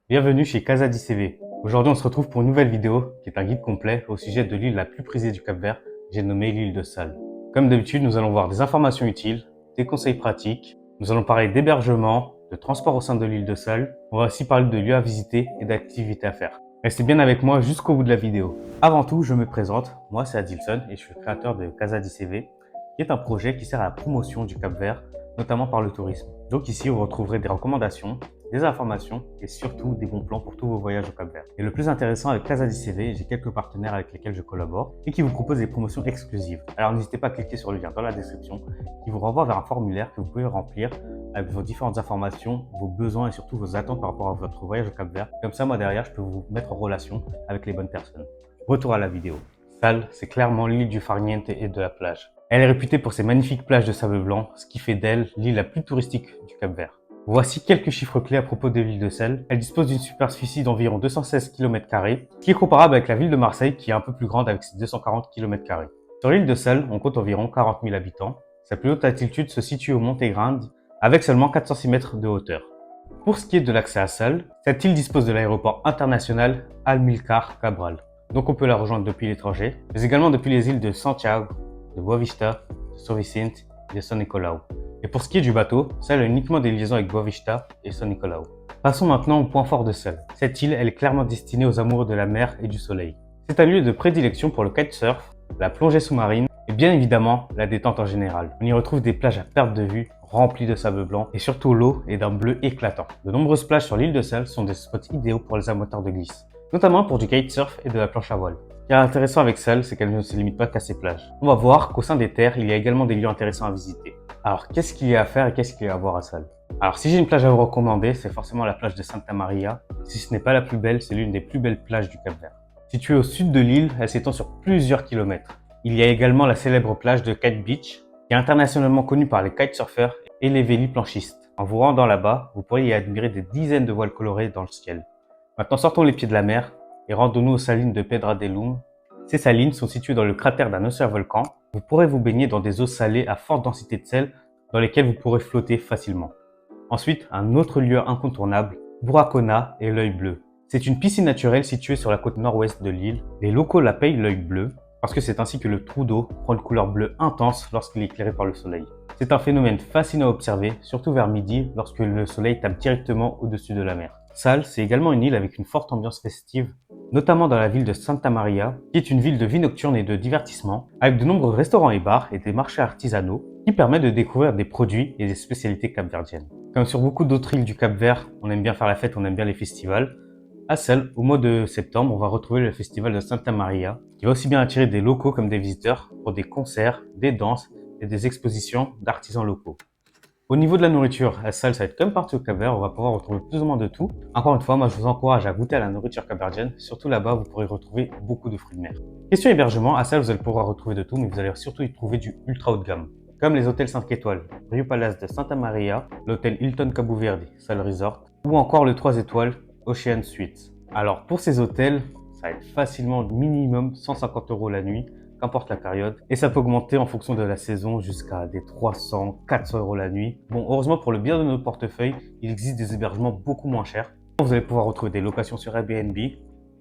Bienvenue chez Casa di CV. Aujourd'hui, on se retrouve pour une nouvelle vidéo qui est un guide complet au sujet de l'île la plus prisée du Cap-Vert, j'ai nommé l'île de Sal. Comme d'habitude, nous allons voir des informations utiles, des conseils pratiques, nous allons parler d'hébergement, de transport au sein de l'île de Sal, on va aussi parler de lieux à visiter et d'activités à faire. Restez bien avec moi jusqu'au bout de la vidéo. Avant tout, je me présente, moi c'est Adilson et je suis le créateur de Casa di CV, qui est un projet qui sert à la promotion du Cap-Vert, notamment par le tourisme. Donc ici, vous retrouverez des recommandations, des informations et surtout des bons plans pour tous vos voyages au Cap-Vert. Et le plus intéressant avec Casa di CV, j'ai quelques partenaires avec lesquels je collabore et qui vous proposent des promotions exclusives. Alors n'hésitez pas à cliquer sur le lien dans la description qui vous renvoie vers un formulaire que vous pouvez remplir avec vos différentes informations, vos besoins et surtout vos attentes par rapport à votre voyage au Cap-Vert. Comme ça, moi derrière, je peux vous mettre en relation avec les bonnes personnes. Retour à la vidéo. Sal, c'est clairement l'île du farniente et de la plage. Elle est réputée pour ses magnifiques plages de sable blanc, ce qui fait d'elle l'île la plus touristique du Cap-Vert. Voici quelques chiffres clés à propos de l'île de Sal. Elle dispose d'une superficie d'environ 216 km², qui est comparable avec la ville de Marseille qui est un peu plus grande avec ses 240 km². Sur l'île de Sal, on compte environ 40 000 habitants. Sa plus haute altitude se situe au Monte Grande, avec seulement 406 mètres de hauteur. Pour ce qui est de l'accès à Sal, cette île dispose de l'aéroport international Amílcar Cabral. Donc on peut la rejoindre depuis l'étranger, mais également depuis les îles de Santiago, de Boavista, de São Vicente et de São Nicolau. Et pour ce qui est du bateau, Sal a uniquement des liaisons avec Boavista et São Nicolau. Passons maintenant au point fort de Sal. Cette île, elle est clairement destinée aux amoureux de la mer et du soleil. C'est un lieu de prédilection pour le kitesurf, la plongée sous-marine et bien évidemment la détente en général. On y retrouve des plages à perte de vue, remplies de sable blanc et surtout l'eau est d'un bleu éclatant. De nombreuses plages sur l'île de Sal sont des spots idéaux pour les amateurs de glisse, notamment pour du kitesurf et de la planche à voile. Ce qui est intéressant avec Sal, c'est qu'elle ne se limite pas qu'à ses plages. On va voir qu'au sein des terres, il y a également des lieux intéressants à visiter. Alors, qu'est-ce qu'il y a à faire et qu'est-ce qu'il y a à voir à Sal? Alors, si j'ai une plage à vous recommander, c'est forcément la plage de Santa Maria. Si ce n'est pas la plus belle, c'est l'une des plus belles plages du Cap-Vert. Située au sud de l'île, elle s'étend sur plusieurs kilomètres. Il y a également la célèbre plage de Kite Beach, qui est internationalement connue par les kitesurfers et les véliplanchistes. En vous rendant là-bas, vous pourrez y admirer des dizaines de voiles colorées dans le ciel. Maintenant, sortons les pieds de la mer et rendons-nous aux salines de Pedra de Lum. Ces salines sont situées dans le cratère d'un ancien volcan. Vous pourrez vous baigner dans des eaux salées à forte densité de sel dans lesquelles vous pourrez flotter facilement. Ensuite, un autre lieu incontournable, Buracona et l'œil bleu. C'est une piscine naturelle située sur la côte nord-ouest de l'île. Les locaux l'appellent l'œil bleu parce que c'est ainsi que le trou d'eau prend une couleur bleue intense lorsqu'il est éclairé par le soleil. C'est un phénomène fascinant à observer, surtout vers midi lorsque le soleil tape directement au-dessus de la mer. Sal, c'est également une île avec une forte ambiance festive, notamment dans la ville de Santa Maria, qui est une ville de vie nocturne et de divertissement, avec de nombreux restaurants et bars et des marchés artisanaux qui permettent de découvrir des produits et des spécialités capverdiennes. Comme sur beaucoup d'autres îles du Cap-Vert, on aime bien faire la fête, on aime bien les festivals. À Sal, au mois de septembre, on va retrouver le festival de Santa Maria, qui va aussi bien attirer des locaux comme des visiteurs pour des concerts, des danses et des expositions d'artisans locaux. Au niveau de la nourriture, à Sal, ça va être comme partout au Cap-Vert, on va pouvoir retrouver plus ou moins de tout. Encore une fois, moi je vous encourage à goûter à la nourriture capverdienne, surtout là-bas vous pourrez retrouver beaucoup de fruits de mer. Question hébergement, à Sal vous allez pouvoir retrouver de tout, mais vous allez surtout y trouver du ultra haut de gamme, comme les hôtels 5 étoiles, Rio Palace de Santa Maria, l'hôtel Hilton Cabo Verde, Sal Resort, ou encore le 3 étoiles Ocean Suites. Alors pour ces hôtels, ça va être facilement minimum 150 € la nuit, qu'importe la période. Et ça peut augmenter en fonction de la saison jusqu'à des 300, 400 € la nuit. Bon, heureusement pour le bien de notre portefeuille, il existe des hébergements beaucoup moins chers. Vous allez pouvoir retrouver des locations sur Airbnb,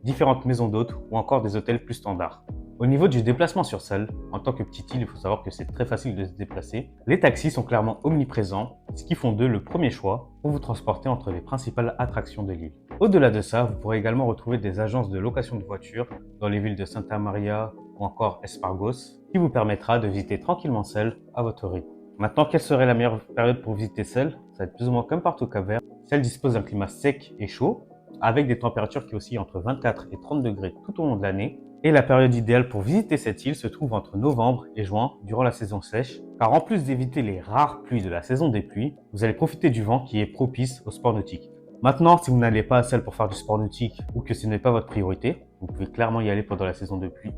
différentes maisons d'hôtes ou encore des hôtels plus standards. Au niveau du déplacement sur Sal, en tant que petite île, il faut savoir que c'est très facile de se déplacer. Les taxis sont clairement omniprésents, ce qui font d'eux le premier choix pour vous transporter entre les principales attractions de l'île. Au-delà de ça, vous pourrez également retrouver des agences de location de voitures dans les villes de Santa Maria ou encore Espargos, qui vous permettra de visiter tranquillement Sal à votre rythme. Maintenant, quelle serait la meilleure période pour visiter Sal? Ça va être plus ou moins comme partout au Cap-Vert. Sal dispose d'un climat sec et chaud, avec des températures qui oscillent entre 24 et 30 degrés tout au long de l'année. Et la période idéale pour visiter cette île se trouve entre novembre et juin, durant la saison sèche, car en plus d'éviter les rares pluies de la saison des pluies, vous allez profiter du vent qui est propice au sport nautique. Maintenant, si vous n'allez pas à Sal pour faire du sport nautique ou que ce n'est pas votre priorité, vous pouvez clairement y aller pendant la saison de pluie.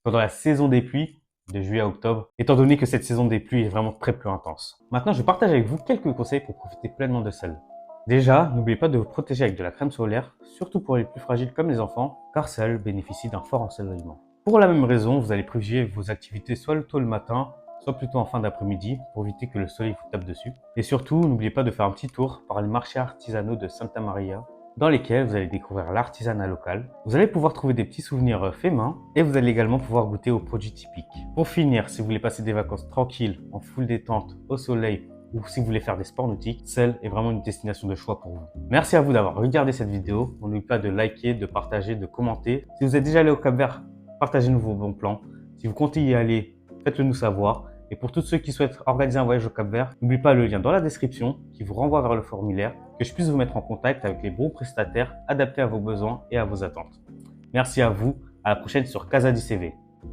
Pendant la saison des pluies, de juillet à octobre, étant donné que cette saison des pluies est vraiment très peu intense. Maintenant, je partage avec vous quelques conseils pour profiter pleinement de Sal. Déjà, n'oubliez pas de vous protéger avec de la crème solaire, surtout pour les plus fragiles comme les enfants, car Sal bénéficie d'un fort ensoleillement. Pour la même raison, vous allez privilégier vos activités soit tôt le matin, soit plutôt en fin d'après-midi, pour éviter que le soleil vous tape dessus. Et surtout, n'oubliez pas de faire un petit tour par les marchés artisanaux de Santa Maria, dans lesquels vous allez découvrir l'artisanat local. Vous allez pouvoir trouver des petits souvenirs faits main et vous allez également pouvoir goûter aux produits typiques. Pour finir, si vous voulez passer des vacances tranquilles, en full détente, au soleil, ou si vous voulez faire des sports nautiques, Celle est vraiment une destination de choix pour vous. Merci à vous d'avoir regardé cette vidéo. N'oubliez pas de liker, de partager, de commenter. Si vous êtes déjà allé au Cap-Vert, partagez-nous vos bons plans. Si vous comptez y aller, faites-le nous savoir. Et pour tous ceux qui souhaitent organiser un voyage au Cap-Vert, n'oubliez pas le lien dans la description qui vous renvoie vers le formulaire, que je puisse vous mettre en contact avec les bons prestataires adaptés à vos besoins et à vos attentes. Merci à vous, à la prochaine sur Casa du CV.